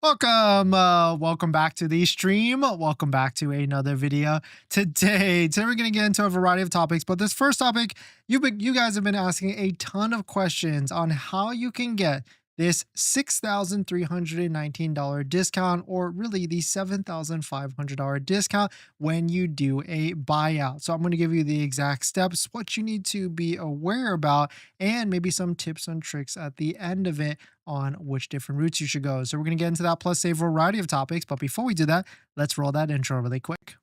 Welcome back to the stream. Welcome back to another video. Today we're gonna get into a variety of topics, but this first topic, you guys have been asking a ton of questions on how you can get this $6,319 discount, or really the $7,500 discount when you do a buyout. So I'm going to give you the exact steps, what you need to be aware about, and maybe some tips and tricks at the end of it on which different routes you should go. So we're going to get into that plus a variety of topics. But before we do that, let's roll that intro really quick.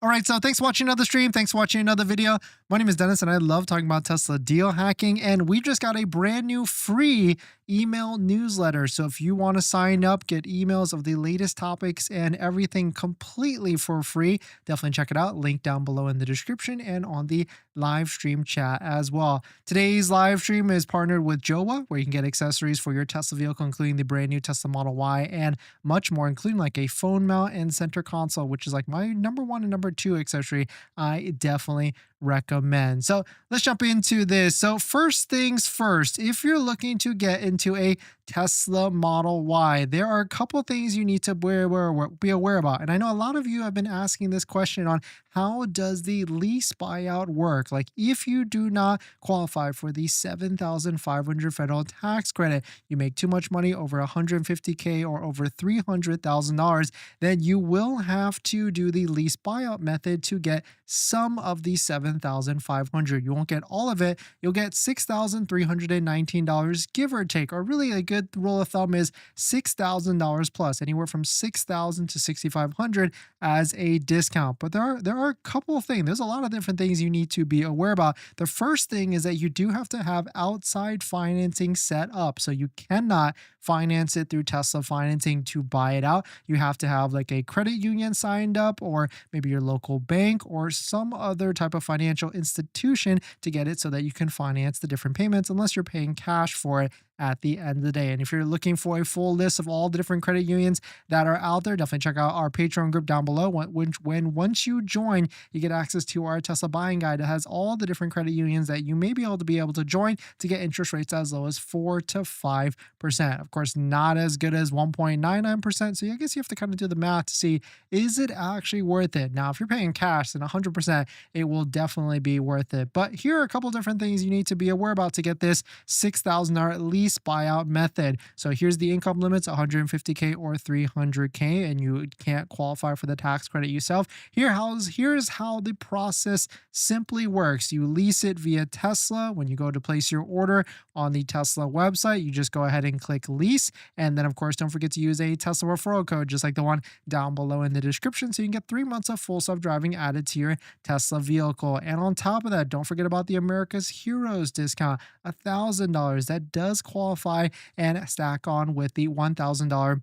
All right, so thanks for watching another stream. Thanks for watching another video. My name is Dennis, and I love talking about Tesla deal hacking. And we just got a brand new free email newsletter. So if you want to sign up, get emails of the latest topics and everything completely for free, definitely check it out. Link down below in the description and on the live stream chat as well. Today's live stream is partnered with Jowa, where you can get accessories for your Tesla vehicle, including the brand new Tesla Model Y and much more, including like a phone mount and center console, which is like my number one and number two accessory I definitely recommend. So let's jump into this. So first things first, if you're looking to get into a Tesla Model Y, there are a couple things you need to be aware about. And I know a lot of you have been asking this question on how does the lease buyout work? Like if you do not qualify for the $7,500 federal tax credit, you make too much money over $150K or over $300,000, then you will have to do the lease buyout method to get some of the $7,500. You won't get all of it. You'll get $6,319, give or take, or really a good rule of thumb is $6,000 plus, anywhere from $6,000 to $6,500 as a discount. But there are a couple of things. There's a lot of different things you need to be aware about. The first thing is that you do have to have outside financing set up. So you cannot finance it through Tesla financing to buy it out. You have to have like a credit union signed up, or maybe your local bank or some other type of financial institution to get it so that you can finance the different payments, unless you're paying cash for it at the end of the day. And if you're looking for a full list of all the different credit unions that are out there, definitely check out our Patreon group down below. Once you join, you get access to our Tesla buying guide that has all the different credit unions that you may be able to join to get interest rates as low as 4 to 5%. Of course, not as good as 1.99%. So I guess you have to kind of do the math to see, is it actually worth it? Now, if you're paying cash, then 100%, it will definitely be worth it. But here are a couple different things you need to be aware about to get this $6,000 lease buyout method. So here's the income limits: 150K or 300K, and you can't qualify for the tax credit yourself. Here's how the process simply works. You lease it via Tesla. When you go to place your order on the Tesla website, you just go ahead and click lease. And then of course, don't forget to use a Tesla referral code, just like the one down below in the description, so you can get 3 months of full self-driving added to your Tesla vehicle. And on top of that, don't forget about the America's Heroes discount, $1,000. That does qualify and stack on with the $1,000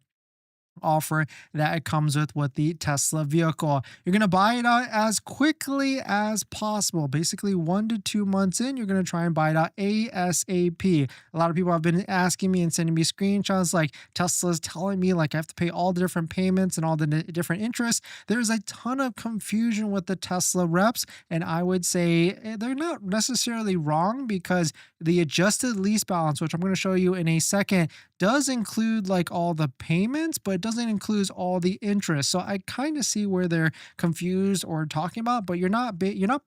offer that it comes with the Tesla vehicle. You're going to buy it out as quickly as possible. Basically 1 to 2 months in, you're going to try and buy it out ASAP. A lot of people have been asking me and sending me screenshots like Tesla's telling me like I have to pay all the different payments and all the different interests. There's a ton of confusion with the Tesla reps, and I would say they're not necessarily wrong, because the adjusted lease balance, which I'm going to show you in a second, does include like all the payments, but it doesn't include all the interest. So I kind of see where they're confused or talking about, but you're not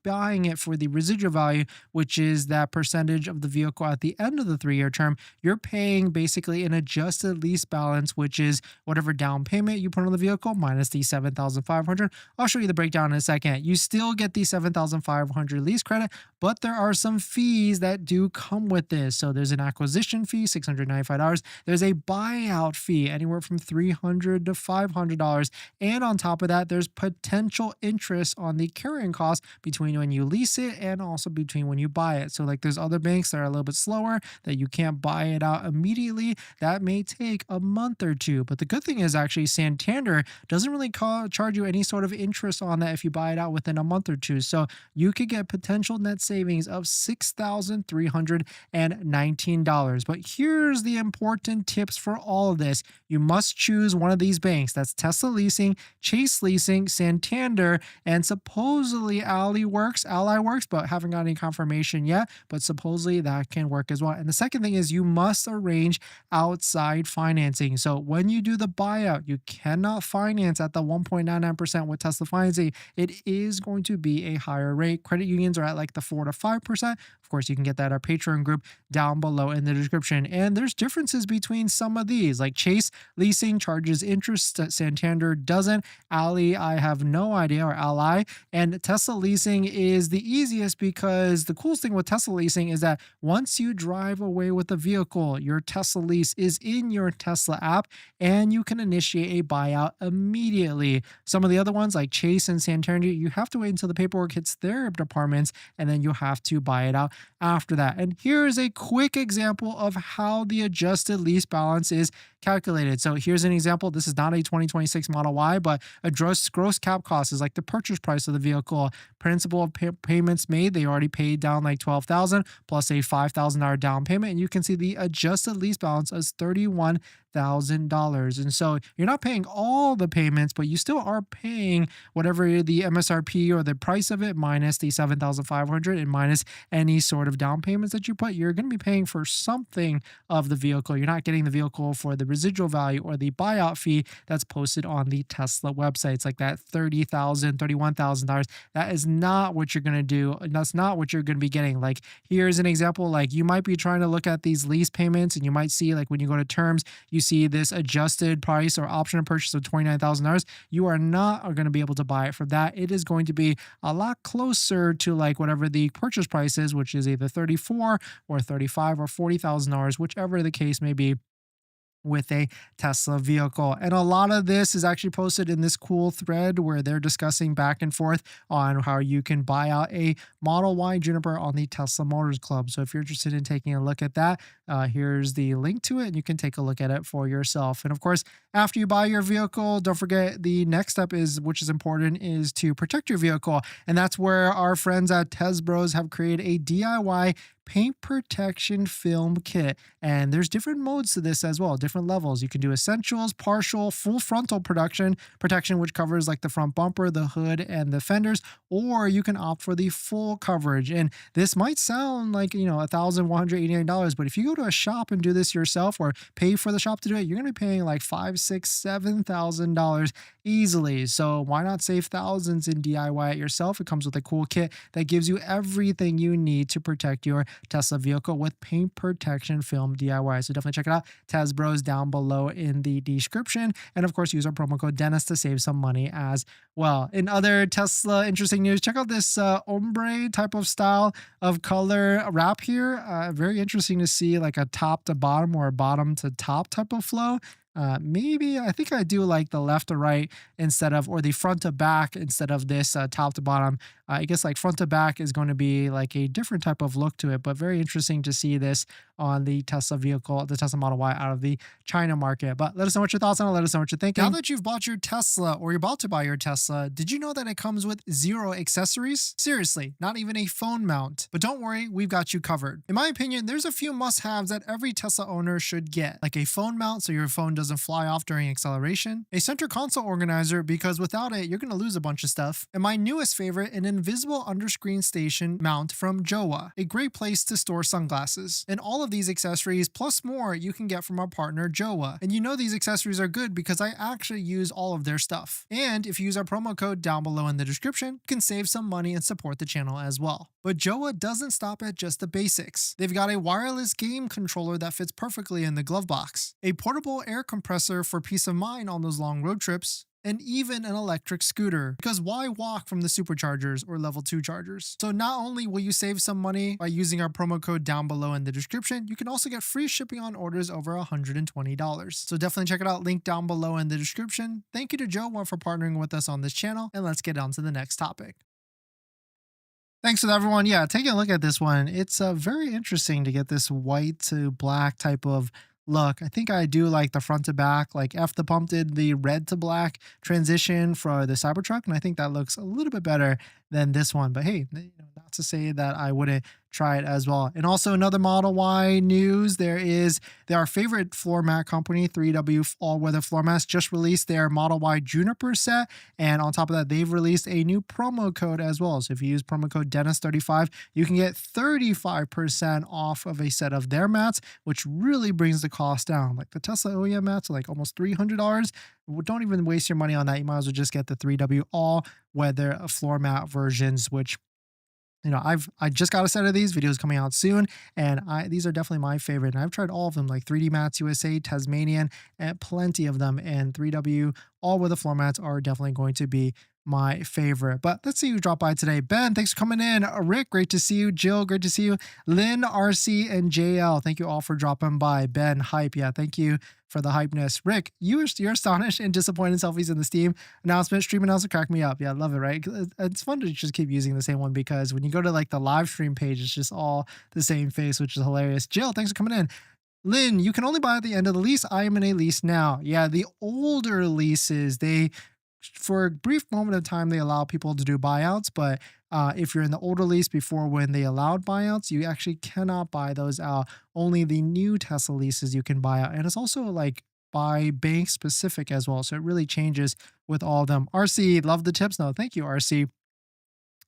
buying it for the residual value, which is that percentage of the vehicle at the end of the 3-year term. You're paying basically an adjusted lease balance, which is whatever down payment you put on the vehicle minus the $7,500. I'll show you the breakdown in a second. You still get the $7,500 lease credit, but there are some fees that do come with this. So there's an acquisition fee, $695. There's a buyout fee, anywhere from $300 to $500. And on top of that, there's potential interest on the carrying cost between when you lease it and also between when you buy it. So like there's other banks that are a little bit slower, that you can't buy it out immediately. That may take a month or two. But the good thing is actually Santander doesn't really charge you any sort of interest on that if you buy it out within a month or two. So you could get potential net savings of $6,319. But here's the important important tips for all of this. You must choose one of these banks. That's Tesla Leasing, Chase Leasing, Santander, and supposedly Ally works, but haven't got any confirmation yet. But supposedly that can work as well. And the second thing is you must arrange outside financing. So when you do the buyout, you cannot finance at the 1.99% with Tesla financing. It is going to be a higher rate. Credit unions are at like the 4 to 5%. Of course, you can get that at our Patreon group down below in the description. And there's differences between some of these. Like Chase Leasing charges interest, Santander doesn't. Ally, I have no idea, or Ally. And Tesla Leasing is the easiest because the coolest thing with Tesla Leasing is that once you drive away with the vehicle, your Tesla lease is in your Tesla app and you can initiate a buyout immediately. Some of the other ones like Chase and Santander, you have to wait until the paperwork hits their departments and then you have to buy it out after that. And here's a quick example of how the adjusted lease balance is calculated. So here's an example. This is not a 2026 Model Y, but a gross cap cost is like the purchase price of the vehicle. Principal of payments made, they already paid down like $12,000 plus a $5,000 down payment, and you can see the adjusted lease balance is $31,000. And so you're not paying all the payments, but you still are paying whatever the MSRP or the price of it minus the $7,500 and minus any sort of down payments that you put. You're going to be paying for something of the vehicle. You're not getting the vehicle for the residual value or the buyout fee that's posted on the Tesla website. It's like that $30,000, $31,000. That is not what you're going to do. That's not what you're going to be getting. Like here's an example. Like you might be trying to look at these lease payments and you might see like when you go to terms, you see this adjusted price or option of purchase of $29,000. You are not going to be able to buy it for that. It is going to be a lot closer to like whatever the purchase price is, which is either 34 or 35 or $40,000, whichever the case may be, with a Tesla vehicle. And a lot of this is actually posted in this cool thread where they're discussing back and forth on how you can buy out a Model Y Juniper on the Tesla Motors Club. So if you're interested in taking a look at that, here's the link to it and you can take a look at it for yourself. And of course, after you buy your vehicle, don't forget the next step is, which is important, is to protect your vehicle. And that's where our friends at Tez Bros have created a DIY paint protection film kit. And there's different modes to this as well, different levels. You can do essentials, partial, full frontal protection, which covers like the front bumper, the hood, and the fenders, or you can opt for the full coverage. And this might sound like, $1,189, but if you go to a shop and do this yourself or pay for the shop to do it, you're going to be paying like $5,000, $6,000, $7,000 easily. So why not save thousands and DIY it yourself? It comes with a cool kit that gives you everything you need to protect your Tesla vehicle with paint protection film DIY. So definitely check it out. Tez Bros down below in the description. And of course, use our promo code Dennis to save some money as well. In other Tesla interesting news, check out this ombre type of style of color wrap here. Very interesting to see like a top to bottom or a bottom to top type of flow. Maybe I think I do like the left to right instead of, or the front to back instead of this top to bottom. I guess like front to back is going to be like a different type of look to it, but very interesting to see this on the Tesla vehicle, the Tesla Model Y out of the China market. But let us know what your thoughts on it. Let us know what you're thinking. Now that you've bought your Tesla or you're about to buy your Tesla, did you know that it comes with 0 accessories? Seriously, not even a phone mount. But don't worry, we've got you covered. In my opinion, there's a few must-haves that every Tesla owner should get, like a phone mount so your phone doesn't fly off during acceleration, a center console organizer because without it, you're going to lose a bunch of stuff, and my newest favorite, an invisible underscreen station mount from Jowa, a great place to store sunglasses. And all of these accessories plus more you can get from our partner Jowa. And you know these accessories are good because I actually use all of their stuff. And if you use our promo code down below in the description, you can save some money and support the channel as well. But Jowa doesn't stop at just the basics. They've got a wireless game controller that fits perfectly in the glove box, a portable air compressor for peace of mind on those long road trips, and even an electric scooter, because why walk from the superchargers or level 2 chargers? So not only will you save some money by using our promo code down below in the description, you can also get free shipping on orders over $120. So definitely check it out, link down below in the description. Thank you to Jowa for partnering with us on this channel, and let's get on to the next topic. Thanks to everyone. Yeah, taking a look at this one, it's very interesting to get this white to black type of look. I think I do like the front to back, like F the Pump did the red to black transition for the Cybertruck, and I think that looks a little bit better than this one. But hey, not to say that I wouldn't try it as well. And also another Model Y news, our favorite floor mat company, 3W All Weather Floor Mats, just released their Model Y Juniper set. And on top of that, they've released a new promo code as well. So if you use promo code Dennis35, you can get 35% off of a set of their mats, which really brings the cost down. Like the Tesla OEM mats are like almost $300. Don't even waste your money on that. You might as well just get the 3W All Weather floor mat versions, which I just got a set of these videos coming out soon, and these are definitely my favorite. And I've tried all of them, like 3D Mats USA, Tasmanian, and plenty of them. And 3W all weather floor mats are definitely going to be my favorite. But let's see who dropped by today. Ben, thanks for coming in. Rick, great to see you. Jill, great to see you. Lynn, RC, and JL, thank you all for dropping by. Ben, hype, yeah, thank you for the hypeness. Rick, you're astonished and disappointed selfies in the Steam announcement. Stream announcement crack me up. Yeah, I love it, right? It's fun to just keep using the same one because when you go to like the live stream page, it's just all the same face, which is hilarious. Jill, thanks for coming in. Lynn, you can only buy at the end of the lease. I am in a lease now. Yeah, the older leases, for a brief moment of time, they allow people to do buyouts, but if you're in the older lease before when they allowed buyouts, you actually cannot buy those out. Only the new Tesla leases you can buy out. And it's also like by bank specific as well. So it really changes with all of them. RC, love the tips. No, thank you, RC.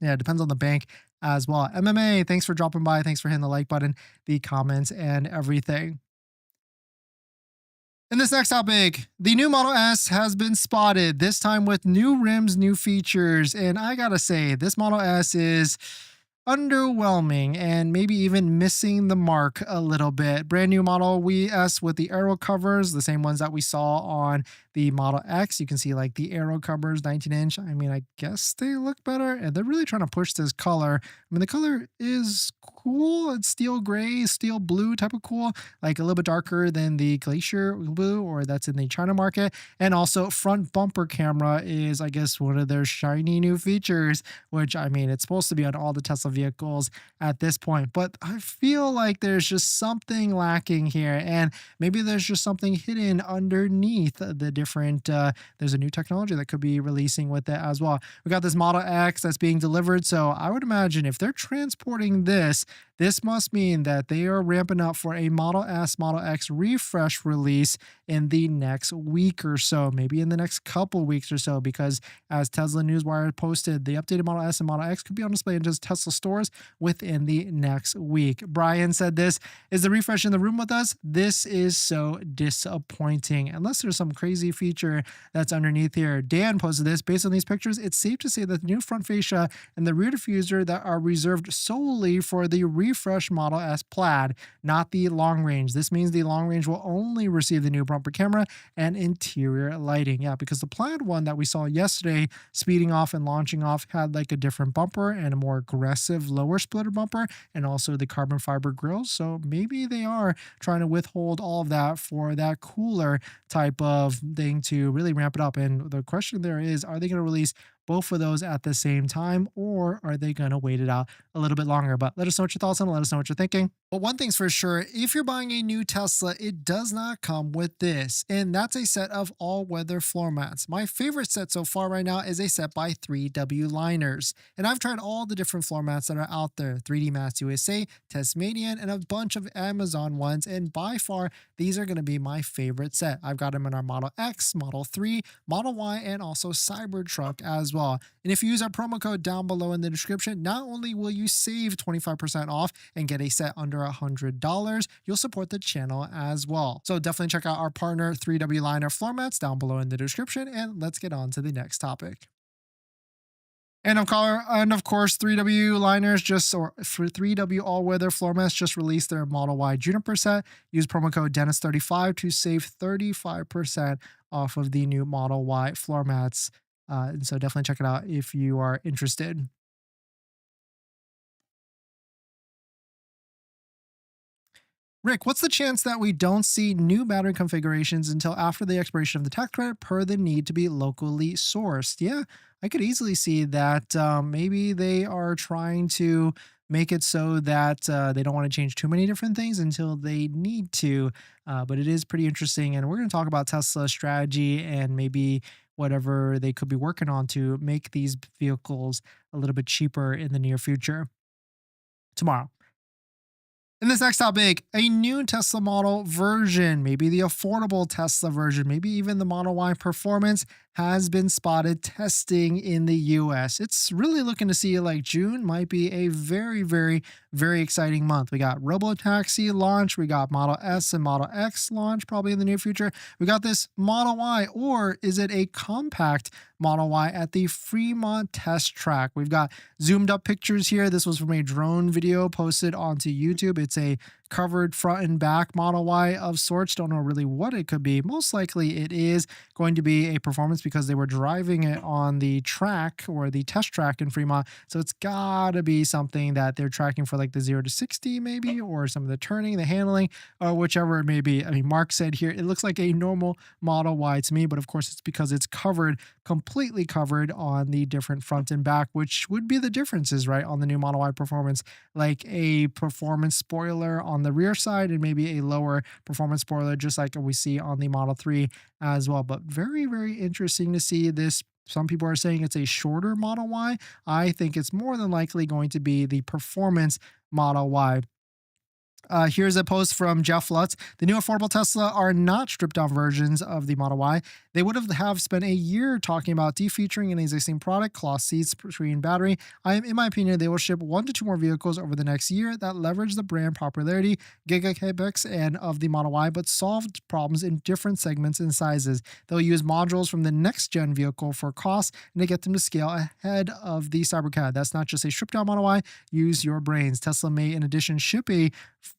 Yeah, it depends on the bank as well. MMA, thanks for dropping by. Thanks for hitting the like button, the comments, and everything. In this next topic, the new Model S has been spotted, this time with new rims, new features. And I gotta say, this Model S is underwhelming and maybe even missing the mark a little bit. Brand new Model S with the aero covers, the same ones that we saw on the Model X. You can see like the aero covers, 19-inch. I mean, I guess they look better, and they're really trying to push this color. I mean, the color is cool. It's steel gray, steel blue type of cool, like a little bit darker than the Glacier blue, or that's in the China market. And also front bumper camera is, I guess, one of their shiny new features, which, I mean, it's supposed to be on all the Tesla vehicles at this point, but I feel like there's just something lacking here, and maybe there's just something hidden underneath the different there's a new technology that could be releasing with it as well. We got this Model X that's being delivered, so I would imagine if they're transporting this must mean that they are ramping up for a Model S, Model X refresh release in the next week or so, maybe in the next couple weeks or so, because as Tesla Newswire posted, the updated Model S and Model X could be on display in just Tesla stores within the next week. Brian said this, is the refresh in the room with us? This is so disappointing, unless there's some crazy feature that's underneath here. Dan posted this, based on these pictures, it's safe to say that the new front fascia and the rear diffuser that are reserved solely for the refresh Model S Plaid, not the long range. This means the long range will only receive the new bumper camera and interior lighting. Yeah, because the Plaid one that we saw yesterday speeding off and launching off had like a different bumper and a more aggressive lower splitter bumper, and also the carbon fiber grills. So maybe they are trying to withhold all of that for that cooler type of thing to really ramp it up. And the question there is, are they going to release both of those at the same time, or are they going to wait it out a little bit longer? But let us know what your thoughts on it. Let us know what you're thinking. But one thing's for sure, if you're buying a new Tesla, it does not come with this, and that's a set of all-weather floor mats. My favorite set so far right now is a set by 3W Liners, and I've tried all the different floor mats that are out there, 3D Mats USA, Tasmanian, and a bunch of Amazon ones, and by far, these are going to be my favorite set. I've got them in our Model X, Model 3, Model Y, and also Cybertruck as well. And if you use our promo code down below in the description, not only will you save 25% off and get a set under $100, you'll support the channel as well. So definitely check out our partner 3W Liner floor mats down below in the description, and let's get on to the next topic. And of course, 3W Liners for 3W All Weather Floor Mats just released their Model Y Juniper set. Use promo code Dennis35 to save 35% off of the new Model Y floor mats. And so definitely check it out if you are interested. Rick, what's the chance that we don't see new battery configurations until after the expiration of the tax credit per the need to be locally sourced? Yeah, I could easily see that maybe they are trying to make it so that they don't want to change too many different things until they need to. But it is pretty interesting. And we're going to talk about Tesla's strategy and maybe whatever they could be working on to make these vehicles a little bit cheaper in the near future tomorrow. In this next topic, a new Tesla model version, maybe the affordable Tesla version, maybe even the Model Y Performance, has been spotted testing in the US. It's really looking to see like June might be a very exciting month. We got Robotaxi launch, we got Model S and Model X launch probably in the near future. We got this Model Y, or is it a compact Model Y at the Fremont test track? We've got zoomed up pictures here. This was from a drone video posted onto YouTube. It's a covered front and back Model Y of sorts. Don't know really what it could be. Most likely it is going to be a performance because they were driving it on the track or the test track in Fremont. So it's gotta be something that they're tracking for like the 0 to 60 maybe, or some of the turning, the handling, or whichever it may be. I mean, Mark said here, it looks like a normal Model Y to me, but of course it's because it's covered, completely covered on the different front and back, which would be the differences, right? On the new Model Y Performance, like a performance spoiler on the rear side and maybe a lower performance spoiler, just like we see on the Model 3 as well. But very interesting to see this. Some people are saying it's a shorter Model Y. I think it's more than likely going to be the performance Model Y. Here's a post from Jeff Lutz. The new affordable Tesla are not stripped down versions of the Model Y. They would have spent a year talking about defeaturing an existing product, cloth seats, screen battery. In my opinion, they will ship 1 to 2 more vehicles over the next year that leverage the brand popularity, giga capex, and of the Model Y, but solved problems in different segments and sizes. They'll use modules from the next gen vehicle for cost and to get them to scale ahead of the Cybercat. That's not just a stripped down Model Y. Use your brains. Tesla may, in addition, ship a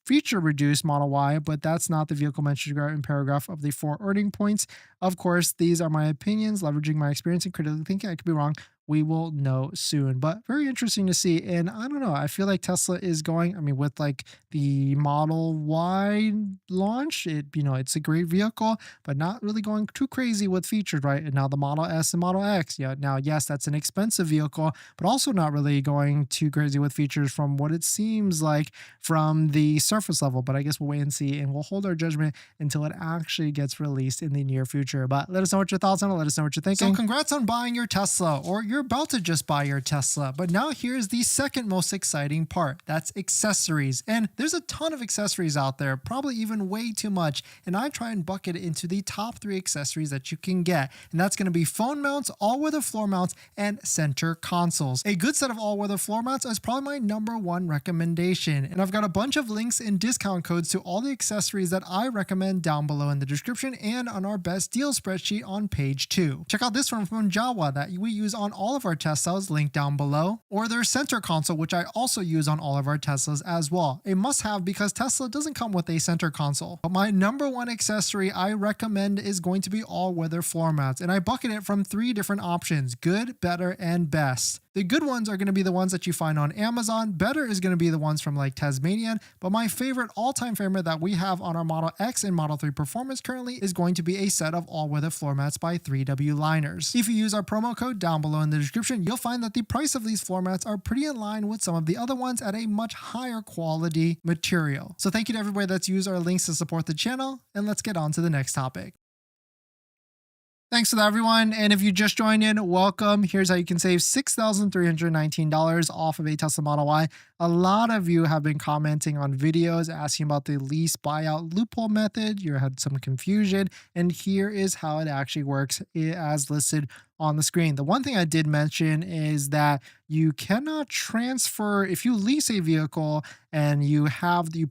feature reduced Model Y, but that's not the vehicle mentioned in paragraph of the 4 earning points. Of course, these are my opinions, leveraging my experience and critically thinking. I could be wrong. We will know soon, but very interesting to see. And I don't know, I feel like Tesla is going, I mean, with like the Model Y launch, it's a great vehicle, but not really going too crazy with features, right? And now the Model S and Model X, yeah, now, yes, that's an expensive vehicle, but also not really going too crazy with features from what it seems like from the surface level. But I guess we'll wait and see, and we'll hold our judgment until it actually gets released in the near future. But let us know what your thoughts on it. Let us know what you're thinking. So congrats on buying your Tesla, or you're about to just buy your Tesla. But now here's the second most exciting part. That's accessories. And there's a ton of accessories out there, probably even way too much. And I try and bucket it into the top 3 accessories that you can get. And that's going to be phone mounts, all-weather floor mounts, and center consoles. A good set of all-weather floor mounts is probably my #1 recommendation. And I've got a bunch of links and discount codes to all the accessories that I recommend down below in the description and on our best deal spreadsheet on page 2. Check out this one from Jawa that we use on all of our Teslas, linked down below, or their center console, which I also use on all of our Teslas as well. A must-have because Tesla doesn't come with a center console. But my #1 accessory I recommend is going to be all-weather floor mats, and I bucket it from 3 different options: good, better, and best. The good ones are going to be the ones that you find on Amazon. Better is going to be the ones from like Tasmanian. But my favorite, all-time favorite that we have on our Model X and Model 3 Performance currently is going to be a set of all-weather floor mats by 3W Liners. If you use our promo code down below in the description, you'll find that the price of these floor mats are pretty in line with some of the other ones at a much higher quality material. So thank you to everybody that's used our links to support the channel, and let's get on to the next topic. Thanks for that, everyone. And if you just joined in, welcome. Here's how you can save $6,319 off of a Tesla Model Y. A lot of you have been commenting on videos asking about the lease buyout loophole method. You had some confusion, and here is how it actually works as listed on the screen. The one thing I did mention is that you cannot transfer, if you lease a vehicle and you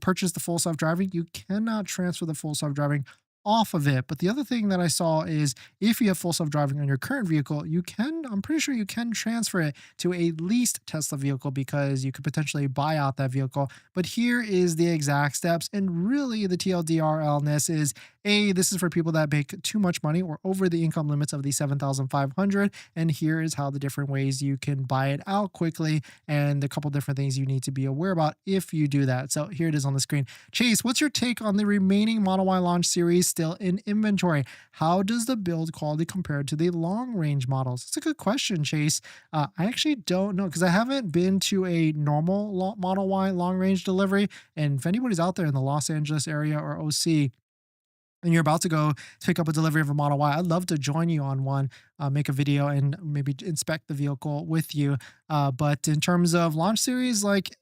purchase the full self-driving, you cannot transfer the full self-driving off of it. But the other thing that I saw is if you have full self-driving on your current vehicle, I'm pretty sure you can transfer it to a leased Tesla vehicle because you could potentially buy out that vehicle. But here is the exact steps. And really the TLDR on this is this is for people that make too much money or over the income limits of the 7,500. And here is how the different ways you can buy it out quickly and a couple different things you need to be aware about if you do that. So here it is on the screen. Chase, what's your take on the remaining Model Y launch series still in inventory? How does the build quality compare to the long range models? It's a good question, Chase. I actually don't know because I haven't been to a normal Model Y long range delivery. And if anybody's out there in the Los Angeles area or OC, and you're about to go pick up a delivery of a Model Y, I'd love to join you on one, make a video and maybe inspect the vehicle with you. But in terms of launch series, like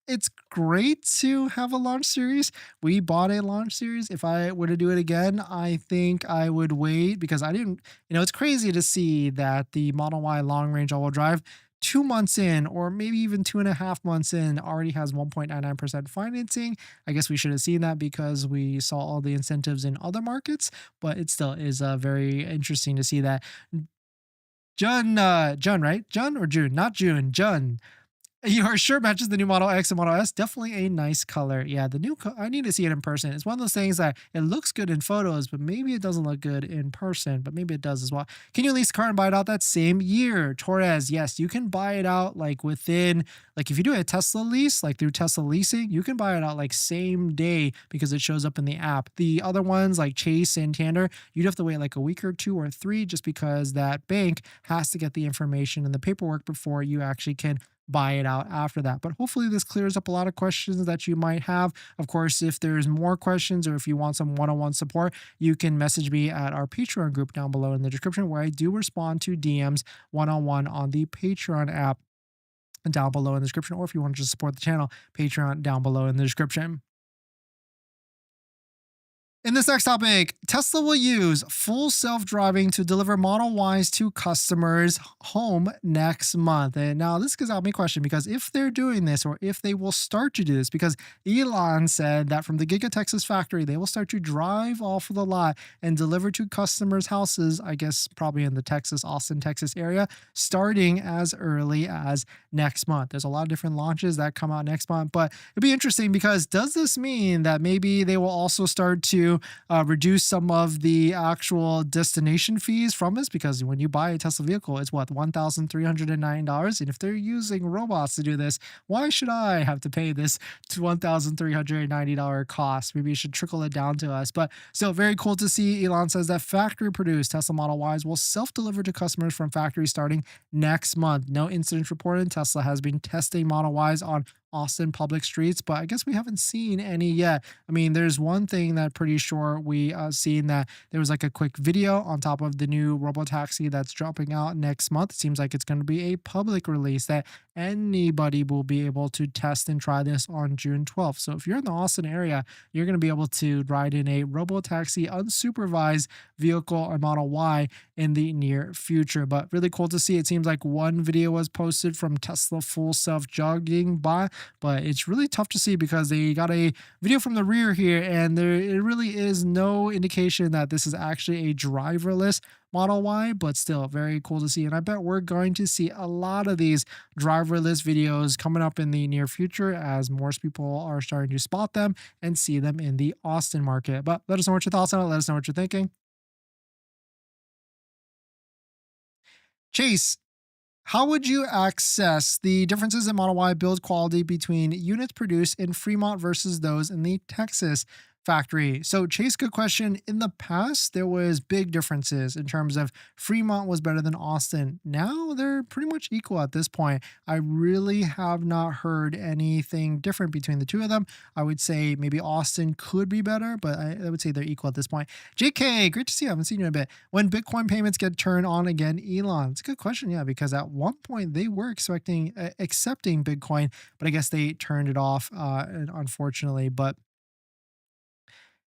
it's great to have a launch series. We bought a launch series. If I were to do it again, I think I would wait because I didn't, it's crazy to see that the Model Y long range all wheel drive 2 months in, or maybe even 2.5 months in, already has 1.99% financing. I guess we should have seen that because we saw all the incentives in other markets, but it still is very interesting to see that. Jun, right? Jun or June? Not June, Jun. Your shirt matches the new Model X and Model S. Definitely a nice color. Yeah, I need to see it in person. It's one of those things that it looks good in photos, but maybe it doesn't look good in person, but maybe it does as well. Can you lease a car and buy it out that same year? Torres, yes, you can buy it out like within, like if you do a Tesla lease, like through Tesla leasing, you can buy it out like same day because it shows up in the app. The other ones like Chase, Santander, you'd have to wait like a week or 2 or 3 just because that bank has to get the information and the paperwork before you actually can buy it out after that. But hopefully this clears up a lot of questions that you might have. Of course, if there's more questions or if you want some one-on-one support, you can message me at our Patreon group down below in the description, where I do respond to DMs one-on-one on the Patreon app down below in the description. Or if you want to just support the channel, Patreon down below in the description. In this next topic, Tesla will use full self-driving to deliver Model Ys to customers' home next month. And now this gives out me a question, because if they're doing this, or if they will start to do this, because Elon said that from the Giga Texas factory, they will start to drive off of the lot and deliver to customers' houses, I guess probably in the Austin, Texas area, starting as early as next month. There's a lot of different launches that come out next month, but it'd be interesting because does this mean that maybe they will also start to reduce some of the actual destination fees from this? Because when you buy a Tesla vehicle, it's what, $1,309, and if they're using robots to do this, why should I have to pay this $1,390 cost? Maybe you should trickle it down to us. But still, very cool to see. Elon says that factory-produced Tesla Model Ys will self-deliver to customers from factory starting next month. No incidents reported. Tesla has been testing Model Ys on Austin public streets, but I guess we haven't seen any yet. I mean, there's one thing that pretty sure we seen, that there was like a quick video on top of the new robotaxi that's dropping out next month. It seems like it's going to be a public release that anybody will be able to test and try this on June 12th. So if you're in the Austin area, you're going to be able to ride in a robotaxi unsupervised vehicle, a Model Y, in the near future. But really cool to see. It seems like one video was posted from Tesla full self jogging by, but it's really tough to see because they got a video from the rear here, and it really is no indication that this is actually a driverless Model Y, but still very cool to see. And I bet we're going to see a lot of these driverless videos coming up in the near future as more people are starting to spot them and see them in the Austin market. But let us know what your thoughts on it. Let us know what you're thinking. Chase, how would you access the differences in Model Y build quality between units produced in Fremont versus those in the Texas factory? So Chase, good question. In the past, there was big differences in terms of Fremont was better than Austin. Now they're pretty much equal at this point. I really have not heard anything different between the two of them. I would say maybe Austin could be better, but I would say they're equal at this point. JK, great to see you. I haven't seen you in a bit. When Bitcoin payments get turned on again, Elon? It's a good question, yeah, because at one point they were accepting Bitcoin, but I guess they turned it off, unfortunately. But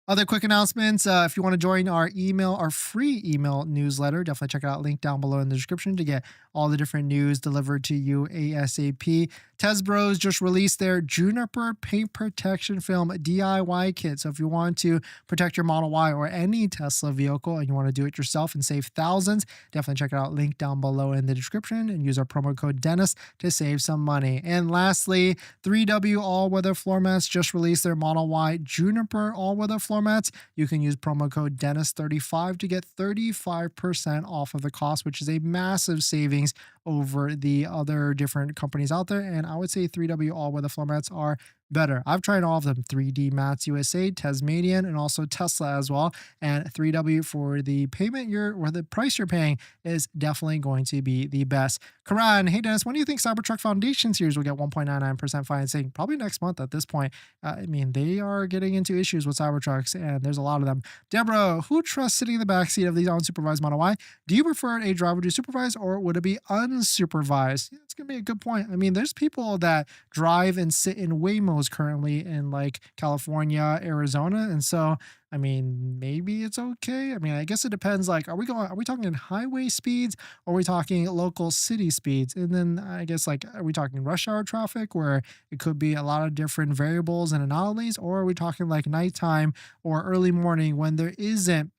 other quick announcements. If you want to join our free email newsletter, definitely check it out. Link down below in the description to get all the different news delivered to you ASAP. Tesbros just released their Juniper Paint Protection Film DIY kit. So if you want to protect your Model Y or any Tesla vehicle and you want to do it yourself and save thousands, definitely check it out. Link down below in the description and use our promo code Dennis to save some money. And lastly, 3W All-Weather Floor Mats just released their Model Y Juniper All-Weather Floor Mats. You can use promo code Dennis35 to get 35% off of the cost, which is a massive savings over the other different companies out there. And I would say 3W All-Weather Floor Mats are better. I've tried all of them: 3D Mats USA, Tasmanian, and also Tesla as well. And 3W, for the the price you're paying, is definitely going to be the best. Karan, hey Dennis, when do you think Cybertruck Foundation Series will get 1.99% financing? Probably next month at this point. I mean, they are getting into issues with Cybertrucks, and there's a lot of them. Deborah, who trusts sitting in the backseat of the unsupervised Model Y? Do you prefer a driver to supervise, or would it be unsafe unsupervised? Yeah, it's gonna be a good point. I mean, there's people that drive and sit in Waymos currently in like California, Arizona, and so I mean, maybe it's okay. I mean, I guess it depends. Like, are we talking highway speeds, or are we talking local city speeds? And then I guess like, are we talking rush hour traffic where it could be a lot of different variables and anomalies, or are we talking like nighttime or early morning when there isn't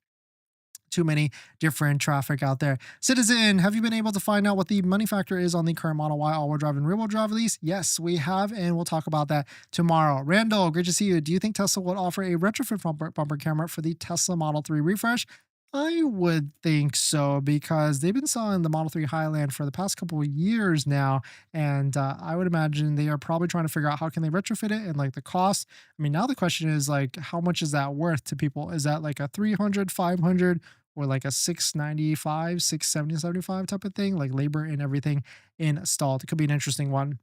too many different traffic out there? Citizen, have you been able to find out what the money factor is on the current Model Y all-wheel drive and rear-wheel drive lease? Yes, we have, and we'll talk about that tomorrow. Randall, great to see you. Do you think Tesla will offer a retrofit bumper camera for the Tesla Model 3 refresh? I would think so because they've been selling the Model 3 Highland for the past couple of years now, and I would imagine they are probably trying to figure out how can they retrofit it and like the cost. I mean, now the question is like, how much is that worth to people? Is that like a 300, 500, or like a 695, 670, 75 type of thing, like labor and everything installed? It could be an interesting one.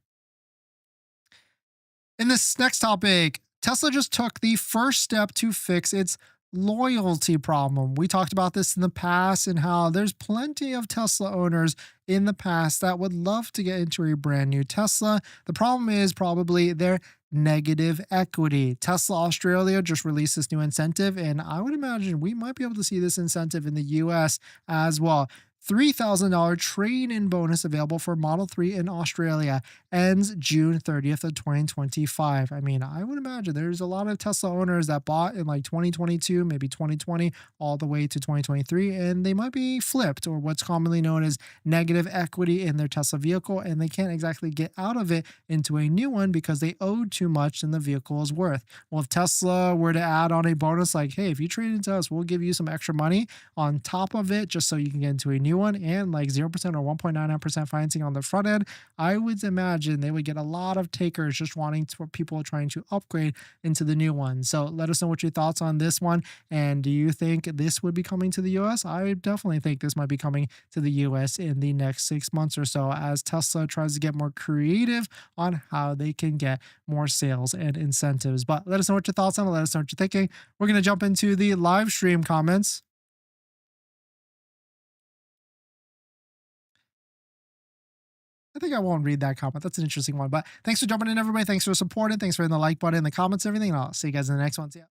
In this next topic, Tesla just took the first step to fix its loyalty problem. We talked about this in the past and how there's plenty of Tesla owners in the past that would love to get into a brand new Tesla. The problem is probably their negative equity. Tesla Australia just released this new incentive, and I would imagine we might be able to see this incentive in the US as well. $3,000 trade-in bonus available for Model 3 in Australia ends June 30th of 2025. I mean, I would imagine there's a lot of Tesla owners that bought in like 2022, maybe 2020, all the way to 2023, and they might be flipped or what's commonly known as negative equity in their Tesla vehicle, and they can't exactly get out of it into a new one because they owed too much than the vehicle is worth. Well, if Tesla were to add on a bonus like, hey, if you trade into us, we'll give you some extra money on top of it just so you can get into a new one, and like 0% or 1.99% financing on the front end, I would imagine they would get a lot of takers just wanting to, people trying to upgrade into the new one. So let us know what your thoughts on this one. And do you think this would be coming to the US? I definitely think this might be coming to the US in the next 6 months or so as Tesla tries to get more creative on how they can get more sales and incentives. But let us know what your thoughts on it. Let us know what you're thinking. We're going to jump into the live stream comments. I think I won't read that comment. That's an interesting one. But thanks for jumping in, everybody. Thanks for supporting. Thanks for hitting the like button, the comments, everything. And I'll see you guys in the next one. See ya.